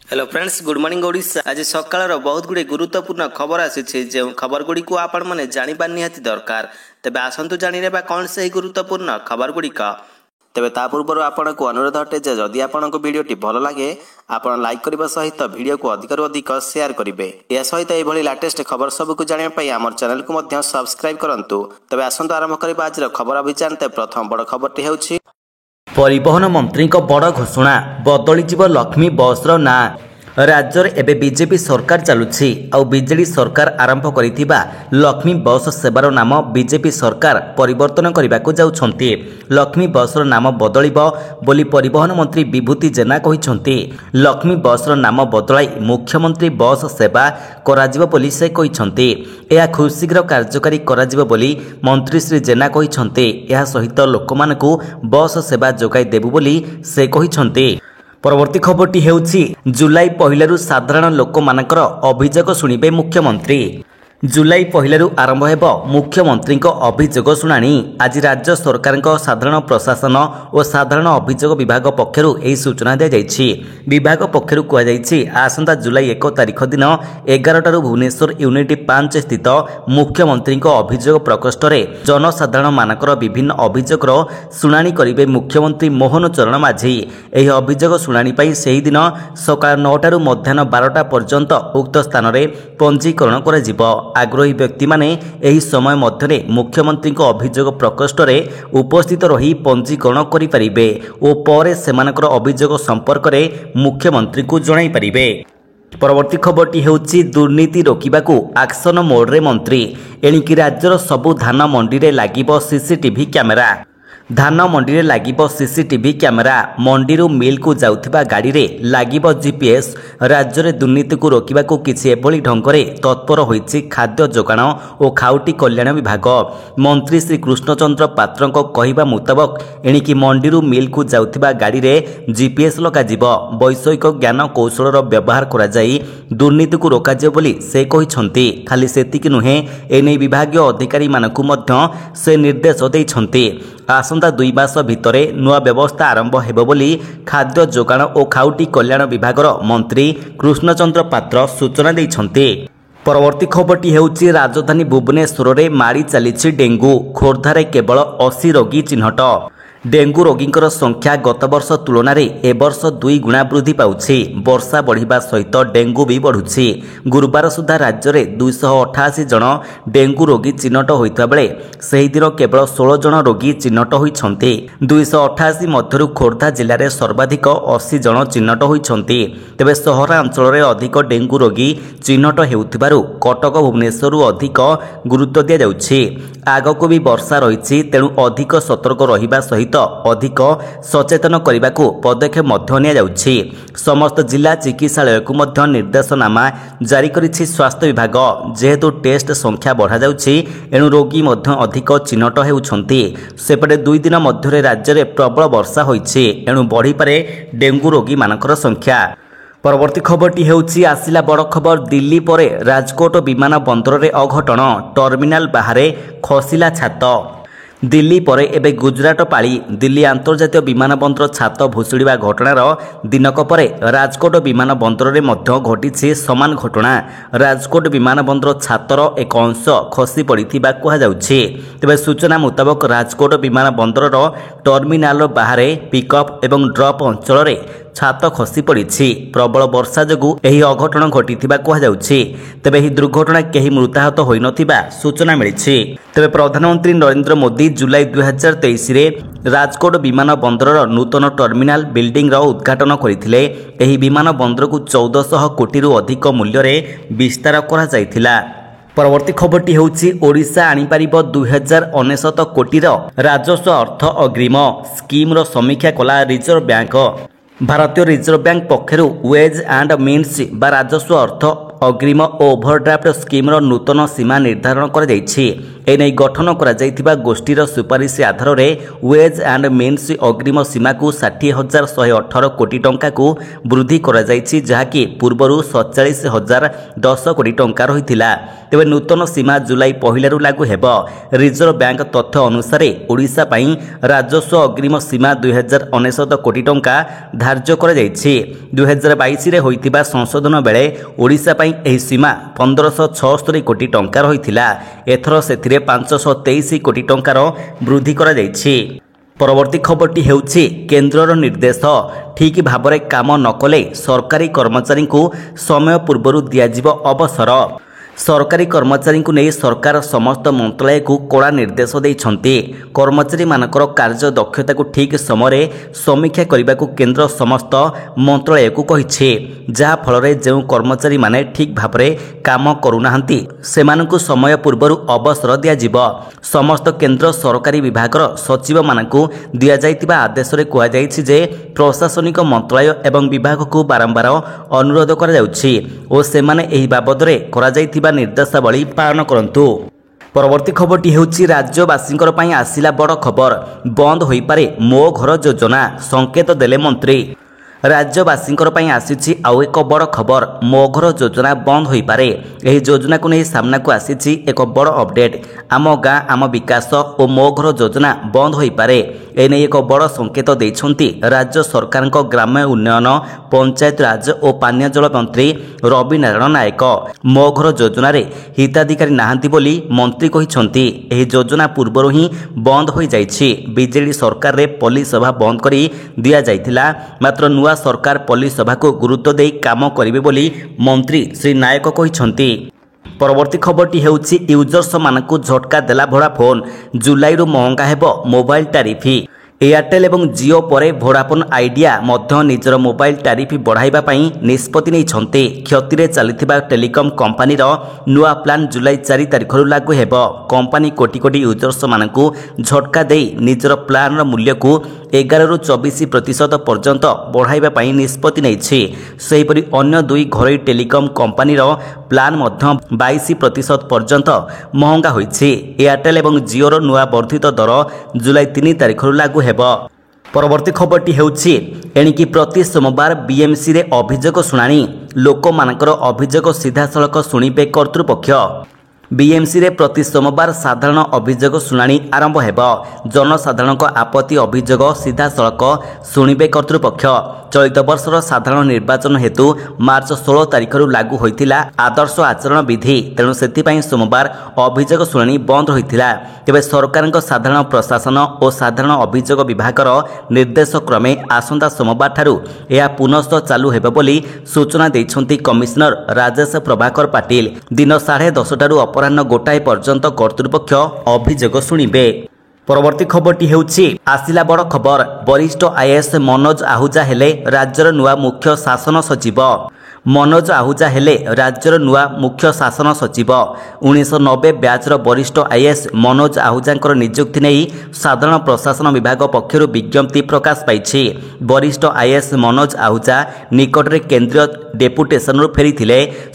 Hello friends, good morning Odisha. आज सकाळ बहुत गुड़े गुरुत्वपूर्ण खबर आसी जो खबर गुड़ी को आपण मैंने जाना निहाती दरकार। तेज आसतु जाना कौन से गुरुत्वपूर्ण खबर गुड़िक। तेज ता पूर्व आपन को अनुरोध अटे जे जदि आपन को वीडियोटी भल लगे आपन लाइक करने सहित वीडियो को अधिक अधिक शेयर करेंगे। यह सहित यह लेटेस्ट खबर सबको जानापी आम चैनल को सब्सक्राइब करूँ। तेज आसतु आरंभ करवा आज खबर अभियान। प्रथम बड़ खबरटी होछि परिवहन मंत्री बड़ घोषणा बदलीज लक्ष्मी बस्र ना। राज्य में एवं बीजेपी सरकार चलुछि आउ बीजेडी सरकार आरंभ करिथिबा लक्ष्मी बस सेवार नाम बीजेपी सरकार परिवर्तन करने को जाउछंती। लक्ष्मी बसर नाम बदलिबो बोली परिवहन मंत्री विभूति जेना कहिसंती। लक्ष्मी बसर नाम बदलाई मुख्यमंत्री बस सेवा कराजिबो बोली से कहिसंती। यह खूब शीघ्र कार्यकारी कराजिबो बोली मंत्री श्री जेना कहिसंती। यह सहित लोकमानकु बस सेवा जोगाई देबु बोली से कहिसंती। परवर्ती खबरटी हेउछि जुलाई पहिलारु साधारण लोक मानकर अभियोग शुणिबे मुख्यमंत्री। जुलाई पहिलारु आरंभ हेब मुख्यमंत्री अभियोग शुणाणी। आज राज्य सरकार साधारण प्रशासन और साधारण अभियोग विभाग पक्षरु एही सूचना दिया जायछि। विभाग पक्षरु कहा जायछि आसंता जुलाई 1 तारिख दिन 11 भुवनेश्वर यूनिट 5 स्थित मुख्यमंत्री अभियोग प्रकोष्ठ रे जनसाधारण मानकर विभिन्न अभियोगर शुणाणी करिवे मुख्यमंत्री मोहन चरण माझी। एही अभियोग शुणाणी पई सेही दिन सकाळ 9 मध्याह्न 12 पर्यंत उक्त स्थान रे पंजीकरण करा जिवो। आग्रही व्यक्ति माने एही समय मध्य मुख्यमंत्री अभियोग प्रकोष्ठ रे उपस्थित रही पंजीकरण करि परिबे ओ परे सेमानकर अभियोग संपर्क रे मुख्यमंत्री को जणाई परिबे। परवर्ती खबरटी हेउछि दुर्नीति रोकिबाकू एक्शन मोड रे मंत्री। एणिकी राज्यर सबु धान मंडी रे लागिबो सीसीटीवी कैमेरा। धान मंडी रे लागिबो सीसीटीवी कैमेरा। मंडी रु मिल को जाउथिबा गाड़ी रे लागिबो जीपीएस। राज्य रे दुर्नीति को रोकिबाकू किछि एभली ढंगरे तत्पर होइछि खाद्य जोगाण और खाउटी कल्याण विभाग। मंत्री श्री कृष्णचंद्र पात्र कहिबा मुताबक एणिकी मंडी रु मिल को जाउथिबा गाड़ी रे जीपीएस लगाजिबो। वैषयिक ज्ञान कौशल व्यवहार करा जाई दुर्नीति को रोकाजिबो बोली से कहिसंती। खाली सेतिकी नुहे एनै विभागीय अधिकारी मानकू मध्य से निर्देश दैछंती। आसंता 2 मास भितरे नुआ व्यवस्था आरंभ हेबो बोली खाद्य जोगाण और खाउटी कल्याण विभागर मंत्री कृष्णचंद्र पात्र सूचना दैछंती। परवर्ती खबरटी हेउछि राजधानी भुवनेश्वर रे मारी चलीछि डेंगू। खोर्धारे केवल 80 रोगी चिन्हट। डेंगू रोगी संख्या गत वर्ष तुलन में ए वर्ष 2 गुणा वृद्धि पाउछि। वर्षा बढ़िबा सहित डेंगू भी बढ़ुछि। गुरुवार सुधा राज्य में 288 जन डेंगू रोगी चिन्हट होइता बेले सही दिन केवल 16 जन रोगी चिन्हट होइछन्ति। 288 मध्यरु खोर्धा जिले में सर्वाधिक 80 जन चिन्हट होइछन्ति। तेबे सहरांचल में अधिक डेंगू रोगी चिन्हट हेउथिबारु कटक भुवनेश्वर अधिक गुरुत्व दिया जाउछि। आगको भी वर्षा रहिछि तेणु अधिक सतर्क रहिबा सहित अधिक सचेतन करने को पदक्षेप मध्य निया जाउछि। समस्त जिला चिकित्सालय को मध्य निर्देशनामा जारी करिछि स्वास्थ्य विभाग। जेहेतु टेस्ट संख्या बढ़ा जाउछि एणु रोगी मध्य अधिक चिन्हट हेउछन्ति। सेपटे 2 दिन मध्य राज्य में प्रबल वर्षा होइछि एणु बढ़ी पारे डेंगू रोगी मानकर संख्या। परवर्ती खबरटी हेउछि आसिला बड़ खबर दिल्ली परे राजकोट विमान बंदर रे अघटन। टर्मिनाल बाहरे खसिला छात। दिल्ली परे एबे गुजरात पाली। दिल्ली अंतर्जातीय विमान बंदर छात भुशुड़िबा घटनार दिनक परे राजकोट विमान बंदर रे मध्य घटिछि समान घटना। राजकोट विमान बंदर छातर एक अंश खसी पड़िथिबा कहा जाउछि। तेबे सूचना मुताबक राजकोट विमान बंदर टर्मिनाल बाहरे पिकअप एवं ड्रप अंचल रे छात खसी पड़िछि। प्रबल वर्षा जोगु एही अघटन घटिथिबा कहा जाउछि। तेबे एही दुर्घटना केही मृताहत होई नथिबा सूचना मिलिछि। तेबे प्रधानमंत्री नरेंद्र मोदी जुलाई 2023 रे राजकोट विमान बंदरर नूतन टर्मिनाल बिल्डिंग रो उद्घाटन करथिले। एही विमान बंदर को 1400 कोटी रु अधिक मूल्य रे विस्तार करा जायथिला। परवर्ती खबरटी हेउछि ओडिशा आनी पारिबो 2099 कोटी रो राजस्व अर्थ अग्रिम। स्कीम रो समीक्षा कला रिजर्व बैंक। भारतीय रिजर्व बैंक पक्षरु वेज एंड मीन्स बा राजस्व अर्थ अग्रिम और ओभरड्राफ्ट स्कीम रो नूतन सीमा निर्धारण कर जायछि। एने गठन करा गोष्ठीर सुपारिश आधार में वेज एंड मीन्स अग्रिम सीमा को 60,118 कोटी टंका को वृद्धि करा जायछि, जहाँकि पूर्वरु 47,010 कोटी टंका रहिथिला। तेबे नूतन सीमा जुलाई 1 लागू हेब। रिजर्व बैंक तथ्य अनुसार ओडिशा पई राजस्व अग्रिम सीमा 2069 कोटी टंका धार्य करा जायछि। 2022 रे होइतिबा संशोधन बेले ओडिशा पई एही सीमा 1576 कोटी टंका रहिथिला। एथर सेथिरे 523 कोटी टंकार वृद्धि करा जायछि। परवर्ती खबरटी हेउछि केंद्रर निर्देश ठीक भाबरे काम नकले सरकारी कर्मचारी को समय पूर्व दियाजिब अवसर। सरकारी कर्मचारी को नहीं सरकार समस्त मंत्रालय को कड़ा निर्देश देइछन्ति। कर्मचारी मानकर कार्य दक्षता को ठीक समय समीक्षा करने को केंद्र समस्त मंत्रालय को कहिछि, जहा फल जो कर्मचारी माने ठीक भाव में काम करूनाहांती सेमानकु समय पूर्व अवसर दियाजिब। समस्त केंद्र सरकारी विभागर सचिव मानकु दिया जाइतिबा आदेश रे कुआ जाइछि जे प्रशासनिक मंत्रालय एवं विभाग को बारंबार अनुरोध करा जाउछि ओ सेमाने एही बाबद रे करा जाइतिबा निर्देशावली पालन करंतु। परवर्ती खबरटी हेउछि राज्यवासींकर पई आसिला बड़ खबर, बंद होई पारे मो घर योजना, संकेत देले मंत्री। राज्यवासींकर पई आसीछि आउ एक बड़ खबर, मो घर योजना बंद होई पारे। एही योजना को नहीं सामना को आसीछि एक बड़ अपडेट। आम गाँ आम विकास और मो घर योजना बंद होई पारे। एने एक बड़ संकेत देइछन्ति राज्य सरकार ग्राम्य उन्नयन पंचायत राज और पानीय जल मंत्री रवि नारायण नायक। मो घर योजना रे हिताधिकारी नाहांती बोली मंत्री कहिछन्ति। एही योजना पूर्व ही बंद होई जाइछि। बीजेडी सरकार रे पल्ली सभा बंद करी दिया जाइथिला, मात्र नुआ सरकार पल्ली सभा को गुरुत्व देई काम करिवे बोली मंत्री श्री नायक कहिछन्ति। परवर्ती खबरटी हेउछि यूजर्स मानकु झटका देला वोडाफोन, जुलाई रु महंगा हेबो मोबाइल टारिफी। एयरटेल एवं जियो परे वोडाफोन आइडिया मध्य निजर मोबाइल टारिफी बढ़ाइबा पई निष्पत्ति नैछन्ते। क्षति रे चलिथिबा टेलिकम कंपनी रो नुआ प्लान जुलाई 4 तारिख रु लागू हेबो। कंपनी कोटी कोटी यूजर्स मानकु झटका देई निजर प्लान रो मूल्य को 11 रु 24% पर्यंत बढ़ाइबा पई निष्पत्ति नैछि। सेहिपरि अन्य दुई घरोई टेलिकम कंपनी रो प्लान मध्य 22% पर्यंत महंगा होइछि। एयरटेल एवं जियो रो नुआ वर्धित दर जुलाई 3 तारिख रु लागू हेबो। परवर्ती खबरटी हेउछि एणिकी प्रति सोमवार बीएमसी रे अभियोग शुणाणी, लोक मानकर अभियोग सीधा सड़क शुणिबे कर्तृपक्ष। बीएमसी रे प्रति सोमवार साधारण अभियोग शुणाणी आरंभ हेबो। जनसाधारण आपत्ति अभियोग सीधा सड़क शुणिबे कर्तृपक्ष। चलित वर्षर साधारण निर्वाचन हेतु मार्च 16 तारिख रु लागू होइतिला आदर्श आचरण विधि, तेणु सेतिपई सोमवार अभियोग शुणाणी बंद होइतिला। तेबे सरकारक साधारण प्रशासन और साधारण अभियोग विभागर निर्देश क्रमे आसंता सोमवार ठारू यह पुनः चालू हेबो बोली सूचना दैछन्ति कमिशनर राजेश प्रभाकर पाटिल। दिन 10:30 ठारू अपराह्न 1 पर्यंत कर्तृपक्ष अभियोग शुणिबे। परवर्ती खबरटी हेउछि आसिला बड़ खबर, वरिष्ठ आईएएस मनोज आहूजा हेले राज्यर नुआ मुख्य शासन सचिव। मनोज आहूजा हेले राज्यर नुआ मुख्य शासन सचिव। 1990 ब्याचर वरिष्ठ आईएएस मनोज आहूजांकर नियुक्ति नहीं साधारण प्रशासन विभाग पक्षर विज्ञप्ति प्रकाश पाइछि। वरिष्ठ आईएएस मनोज आहूजा निकटरे केंद्रीय डेपुटेशन फेरी।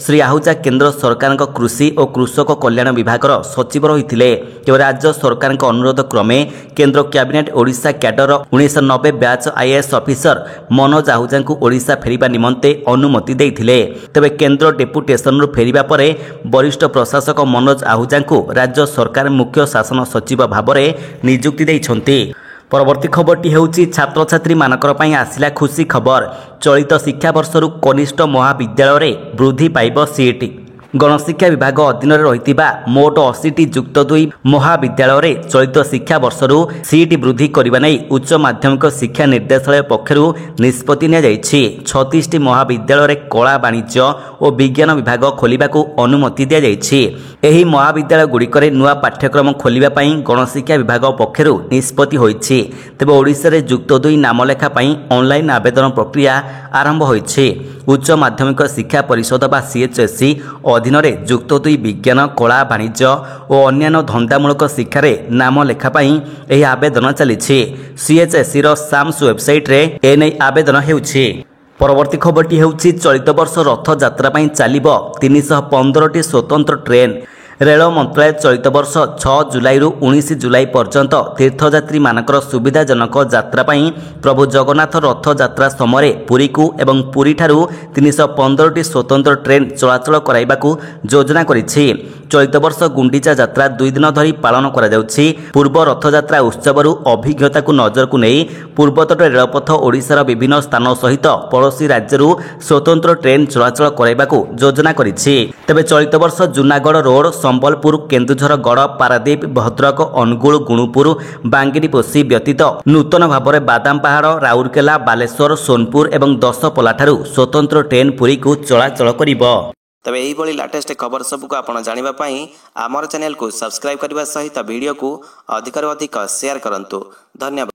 श्री आहूजा केंद्र सरकार कृषि और कृषक कल्याण विभागर सचिव रही। राज्य सरकार अनुरोध क्रमे केंद्र cabinet Odisha cadre 1990 batch IAS officer Manoj Ahuja को ओडिशा फेरिबा निमंते अनुमति देइथिले। तेबे केंद्र डेपुटेशन फेरिबा परे वरिष्ठ प्रशासक मनोज आहूजा को राज्य सरकार मुख्य शासन सचिव भाव में नियुक्ति देइछन्ति। परवर्ती खबरटी हेउछि छात्र छात्री मानकर पई आसिला खुशी खबर, चलित शिक्षा वर्षरु कनिष्ठ महाविद्यालय रे वृद्धि पाइब सीट। गणशिक्षा विभाग अधीन रही मोट 80 युक्त 2 महाविद्यालय रे चलित शिक्षा वर्षरु सीट वृद्धि करने नहीं उच्च माध्यमिक शिक्षा निर्देशालय पक्षर निष्पत्ति नि 36 महाविद्यालय रे कला वाणिज्य और विज्ञान विभाग खोलिबा को अनुमति दि जाइछि। एही महाविद्यालय गुड़िकरे नुआ पाठ्यक्रम खोलिबा पई गणशिक्षा विभाग पक्षर निष्पत्ति होइछि। तेबे ओडिशा रे युक्त 2 नामलेखा पई ऑनलाइन आवेदन प्रक्रिया आरंभ होइछि। उच्च माध्यमिक शिक्षा परिषद बा सीएचएससी अधीन युक्त 2 विज्ञान कला वाणिज्य और अन्य धंदामूलक शिक्षा नाम लेखा पाई एही आवेदन चली। सीएचएससी रो साम्स वेबसाइट रे एने आवेदन हेउछि। परवर्ती खबरटी हेउछि चलित वर्ष रथ यात्रा पई चलिबो 315टी स्वतंत्र ट्रेन। ରେଳ ମନ୍ତ୍ରାଳୟ ଚଳିତ ବର୍ଷ 6 ଜୁଲାଇରୁ 19 ଜୁଲାଇ ପର୍ଯ୍ୟନ୍ତ ତୀର୍ଥଯାତ୍ରୀମାନଙ୍କର ସୁବିଧାଜନକ ଯାତ୍ରା ପାଇଁ ପ୍ରଭୁ ଜଗନ୍ନାଥ ରଥଯାତ୍ରା ସମୟରେ ପୁରୀକୁ ଏବଂ ପୁରୀଠାରୁ 315ଟି ସ୍ୱତନ୍ତ୍ର ଟ୍ରେନ୍ ଚଳାଚଳ କରାଇବାକୁ ଯୋଜନା କରିଛି। ଚଳିତ ବର୍ଷ ଗୁଣ୍ଡିଚା ଯାତ୍ରା 2 ଦିନ ଧରି ପାଳନ କରାଯାଉଛି। ପୂର୍ବ ରଥଯାତ୍ରା ଉତ୍ସବରୁ ଅଭିଜ୍ଞତାକୁ ନଜରକୁ ନେଇ ପୂର୍ବତଟ ରେଳପଥ ଓଡ଼ିଶାର ବିଭିନ୍ନ ସ୍ଥାନ ସହିତ ପଡ଼ୋଶୀ ରାଜ୍ୟରୁ ସ୍ୱତନ୍ତ୍ର ଟ୍ରେନ୍ ଚଳାଚଳ କରାଇବାକୁ ଯୋଜନା କରିଛି। ତେବେ ଚଳିତ ବର୍ଷ ଜୁନାଗଡ଼ ରୋଡ୍, ସମ୍ବଲପୁର, କେନ୍ଦୁଝରଗଡ଼, ପାରାଦୀପ, ଭଦ୍ରକ, ଅନୁଗୁଳ, ଗୁଣୁପୁର, ବାଙ୍ଗିରିପୋଷି ବ୍ୟତୀତ ନୂତନ ଭାବରେ ବାଦାମପାହାଡ଼, ରାଉରକେଲା, ବାଲେଶ୍ୱର, ସୋନପୁର ଏବଂ ଦଶପଲ୍ଲାଠାରୁ ସ୍ୱତନ୍ତ୍ର ଟ୍ରେନ୍ ପୁରୀକୁ ଚଳାଚଳ କରିବ। ତେବେ ଏହିଭଳି ଲାଟେଷ୍ଟ ଖବର ସବୁକୁ ଆପଣ ଜାଣିବା ପାଇଁ ଆମର ଚ୍ୟାନେଲକୁ ସବସ୍କ୍ରାଇବ୍ କରିବା ସହିତ ଭିଡ଼ିଓକୁ ଅଧିକରୁ ଅଧିକ ସେୟାର କରନ୍ତୁ। ଧନ୍ୟବାଦ।